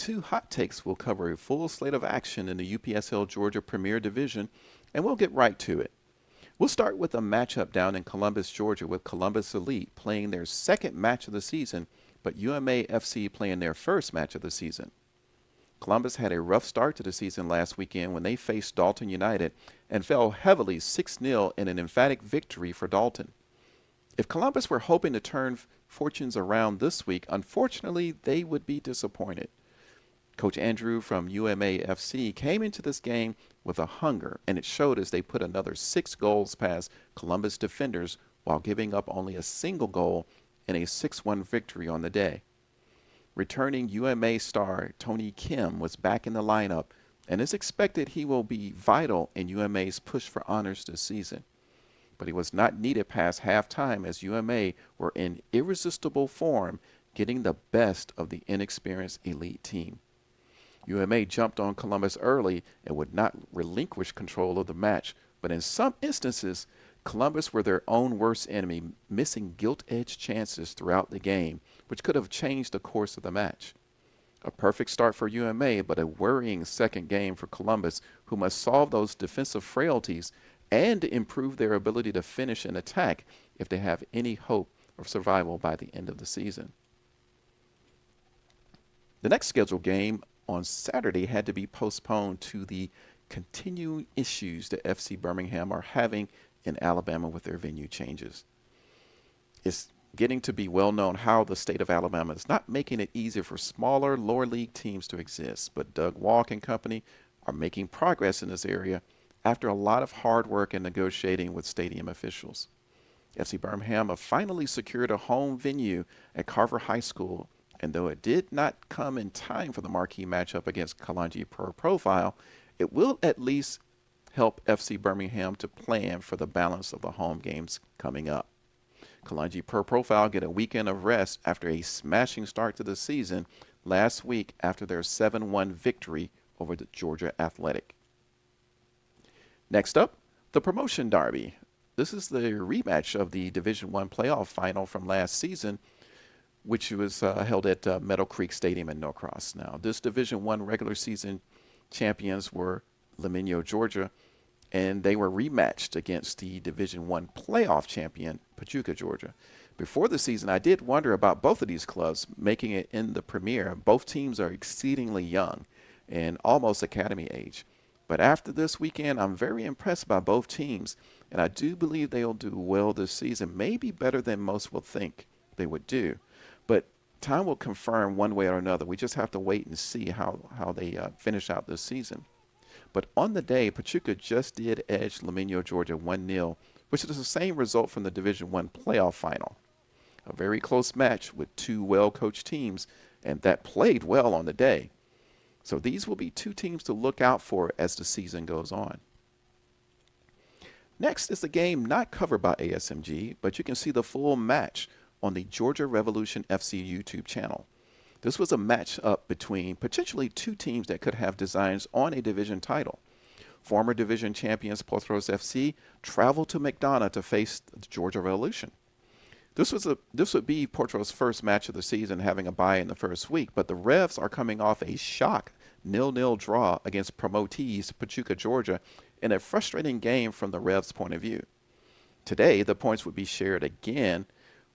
2 Hot Takes will cover a full slate of action in the UPSL Georgia Premier Division, and we'll get right to it. We'll start with a matchup down in Columbus, Georgia, with Columbus Elite playing their second match of the season, but UMA FC playing their first match of the season. Columbus had a rough start to the season last weekend when they faced Dalton United and fell heavily 6-0 in an emphatic victory for Dalton. If Columbus were hoping to turn fortunes around this week, unfortunately, they would be disappointed. Coach Andrew from UMA FC came into this game with a hunger, and it showed as they put another 6 goals past Columbus defenders while giving up only a single goal in a 6-1 victory on the day. Returning UMA star Tony Kim was back in the lineup, and it's expected he will be vital in UMA's push for honors this season. But he was not needed past halftime as UMA were in irresistible form, getting the best of the inexperienced elite team. UMA jumped on Columbus early and would not relinquish control of the match, but in some instances, Columbus were their own worst enemy, missing gilt-edged chances throughout the game, which could have changed the course of the match. A perfect start for UMA, but a worrying second game for Columbus, who must solve those defensive frailties and improve their ability to finish an attack if they have any hope of survival by the end of the season. The next scheduled game on Saturday had to be postponed to the continuing issues that FC Birmingham are having in Alabama with their venue changes. It's getting to be well known how the state of Alabama is not making it easy for smaller lower league teams to exist, but Doug Walk and company are making progress in this area after a lot of hard work and negotiating with stadium officials. FC Birmingham have finally secured a home venue at Carver High School, and though it did not come in time for the marquee matchup against Kalonji Pro Profile, it will at least help FC Birmingham to plan for the balance of the home games coming up. Kalonji Pro Profile get a weekend of rest after a smashing start to the season last week after their 7-1 victory over the Georgia Athletic. Next up, the Promotion Derby. This is the rematch of the Division I playoff final from last season, which was held at Meadow Creek Stadium in Norcross. Now, this Division I regular season champions were Leminio, Georgia, and they were rematched against the Division I playoff champion, Pachuca, Georgia. Before the season, I did wonder about both of these clubs making it in the Premier. Both teams are exceedingly young and almost academy age. But after this weekend, I'm very impressed by both teams, and I do believe they'll do well this season, maybe better than most will think they would do. But time will confirm one way or another. We just have to wait and see how they finish out this season. But on the day, Pachuca just did edge Leminio, Georgia 1-0, which is the same result from the Division I playoff final. A very close match with two well-coached teams, and that played well on the day. So these will be two teams to look out for as the season goes on. Next is a game not covered by ASMG, but you can see the full match on the Georgia Revolution FC YouTube channel. This was a match-up between potentially two teams that could have designs on a division title. Former division champions Potros FC traveled to McDonough to face the Georgia Revolution. This would be Portro's first match of the season, having a bye in the first week, but the Revs are coming off a shock 0-0 draw against promotees Pachuca, Georgia, in a frustrating game from the Revs' point of view. Today, the points would be shared again,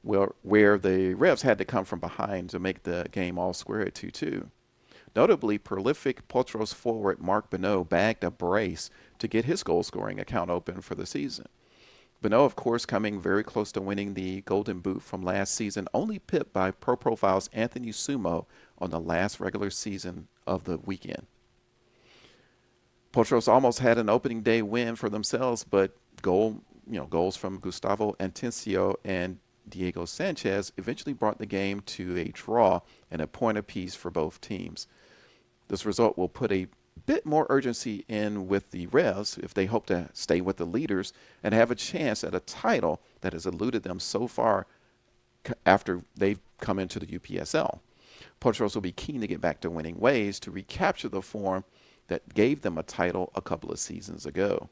where the Revs had to come from behind to make the game all square at 2-2. Notably, prolific Potros forward Mark Bonneau bagged a brace to get his goal-scoring account open for the season. Bonneau, of course, coming very close to winning the Golden Boot from last season, only pipped by Pro Profile's Anthony Sumo on the last regular season of the weekend. Potros almost had an opening day win for themselves, but goals from Gustavo Antencio and Diego Sanchez eventually brought the game to a draw and a point apiece for both teams. This result will put a bit more urgency in with the Revs if they hope to stay with the leaders and have a chance at a title that has eluded them so far after they've come into the UPSL. Potros will be keen to get back to winning ways to recapture the form that gave them a title a couple of seasons ago.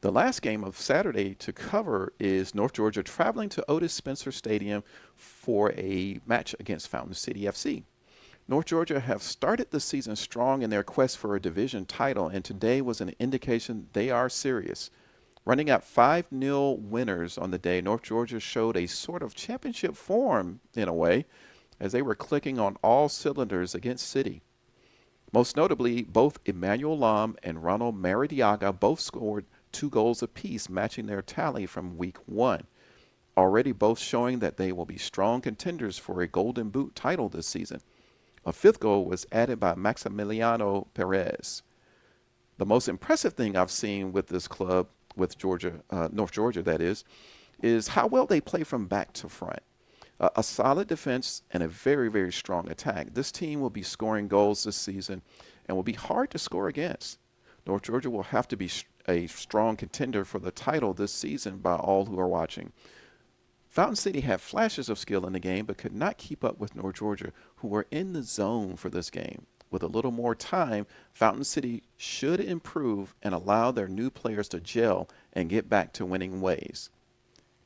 The last game of Saturday to cover is North Georgia traveling to Otis Spencer Stadium for a match against Fountain City FC. North Georgia have started the season strong in their quest for a division title, and today was an indication they are serious. Running out 5-0 winners on the day, North Georgia showed a sort of championship form in a way, as they were clicking on all cylinders against City. Most notably, both Emmanuel Lam and Ronald Maradiaga both scored 2 goals apiece, matching their tally from week 1. Already both showing that they will be strong contenders for a Golden Boot title this season. A 5th goal was added by Maximiliano Perez. The most impressive thing I've seen with this club, with North Georgia that is how well they play from back to front. A solid defense and a very, very strong attack. This team will be scoring goals this season and will be hard to score against. North Georgia will have to be a strong contender for the title this season by all who are watching. Fountain City had flashes of skill in the game but could not keep up with North Georgia, who were in the zone for this game. With a little more time, Fountain City should improve and allow their new players to gel and get back to winning ways.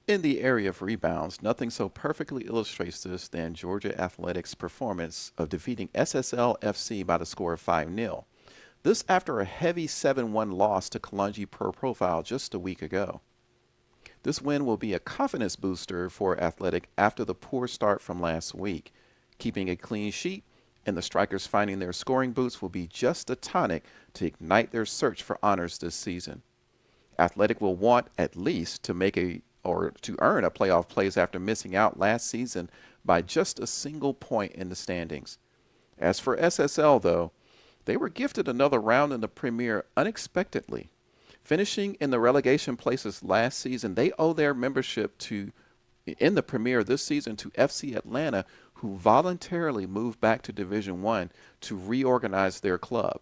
In the area of rebounds, nothing so perfectly illustrates this than Georgia Athletics' performance of defeating SSL FC by the score of 5-0. This after a heavy 7-1 loss to Kalonji Pro Profile just a week ago. This win will be a confidence booster for Athletic after the poor start from last week. Keeping a clean sheet and the Strikers finding their scoring boots will be just a tonic to ignite their search for honors this season. Athletic will want at least to earn a playoff place after missing out last season by just a single point in the standings. As for SSL, though, they were gifted another round in the Premier unexpectedly. Finishing in the relegation places last season, they owe their membership in the Premier this season to FC Atlanta, who voluntarily moved back to Division 1 to reorganize their club.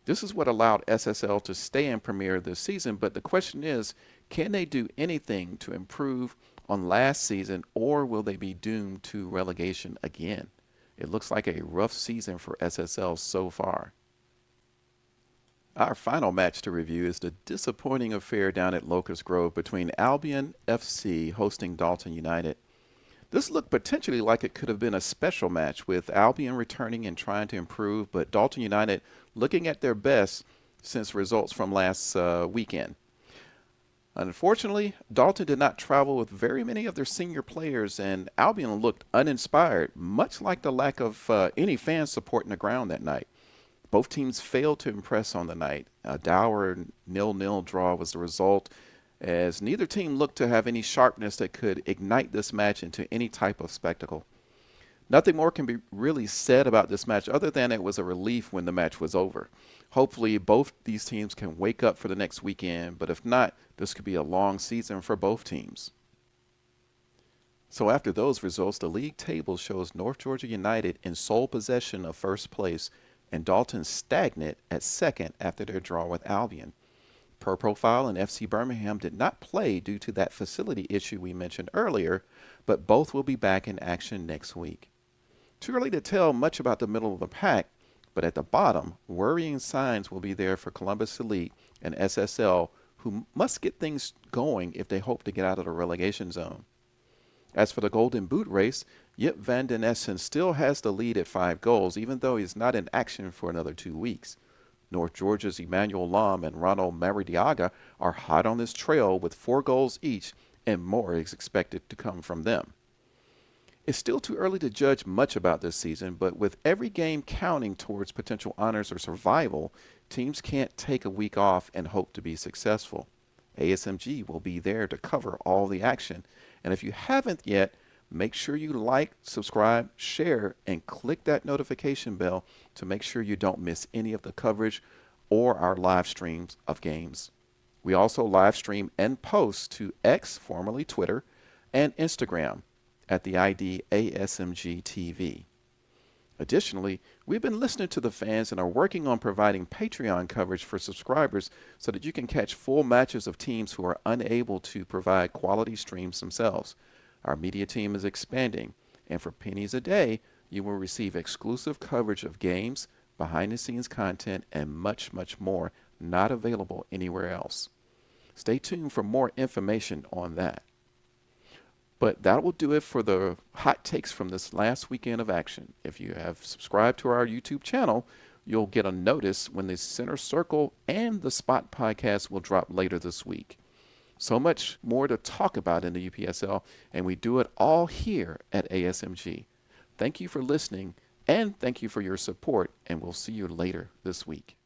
This is what allowed SSL to stay in Premier this season, but the question is, can they do anything to improve on last season, or will they be doomed to relegation again? It looks like a rough season for SSL so far. Our final match to review is the disappointing affair down at Locust Grove between Albion FC hosting Dalton United. This looked potentially like it could have been a special match, with Albion returning and trying to improve, but Dalton United looking at their best since results from last weekend. Unfortunately, Dalton did not travel with very many of their senior players, and Albion looked uninspired, much like the lack of any fan support in the ground that night. Both teams failed to impress on the night. A dour 0-0 draw was the result, as neither team looked to have any sharpness that could ignite this match into any type of spectacle. Nothing more can be really said about this match other than it was a relief when the match was over. Hopefully both these teams can wake up for the next weekend, but if not, this could be a long season for both teams. So after those results, the league table shows North Georgia United in sole possession of first place and Dalton stagnant at second after their draw with Albion. Pro Profile and FC Birmingham did not play due to that facility issue we mentioned earlier, but both will be back in action next week. Too early to tell much about the middle of the pack, but at the bottom, worrying signs will be there for Columbus Elite and SSL, who must get things going if they hope to get out of the relegation zone. As for the Golden Boot race, Jip van den Essen still has the lead at 5 goals, even though he's not in action for another 2 weeks. North Georgia's Emmanuel Lam and Ronald Maradiaga are hot on this trail with 4 goals each, and more is expected to come from them. It's still too early to judge much about this season, but with every game counting towards potential honors or survival, teams can't take a week off and hope to be successful. ASMG will be there to cover all the action, and if you haven't yet, make sure you like, subscribe, share, and click that notification bell to make sure you don't miss any of the coverage or our live streams of games. We also live stream and post to X, formerly Twitter, and Instagram at the ID ASMG TV. Additionally, we've been listening to the fans and are working on providing Patreon coverage for subscribers so that you can catch full matches of teams who are unable to provide quality streams themselves. Our media team is expanding, and for pennies a day, you will receive exclusive coverage of games, behind-the-scenes content, and much, much more not available anywhere else. Stay tuned for more information on that. But that will do it for the hot takes from this last weekend of action. If you have subscribed to our YouTube channel, you'll get a notice when the Center Circle and the Spot podcast will drop later this week. So much more to talk about in the UPSL, and we do it all here at ASMG. Thank you for listening, and thank you for your support, and we'll see you later this week.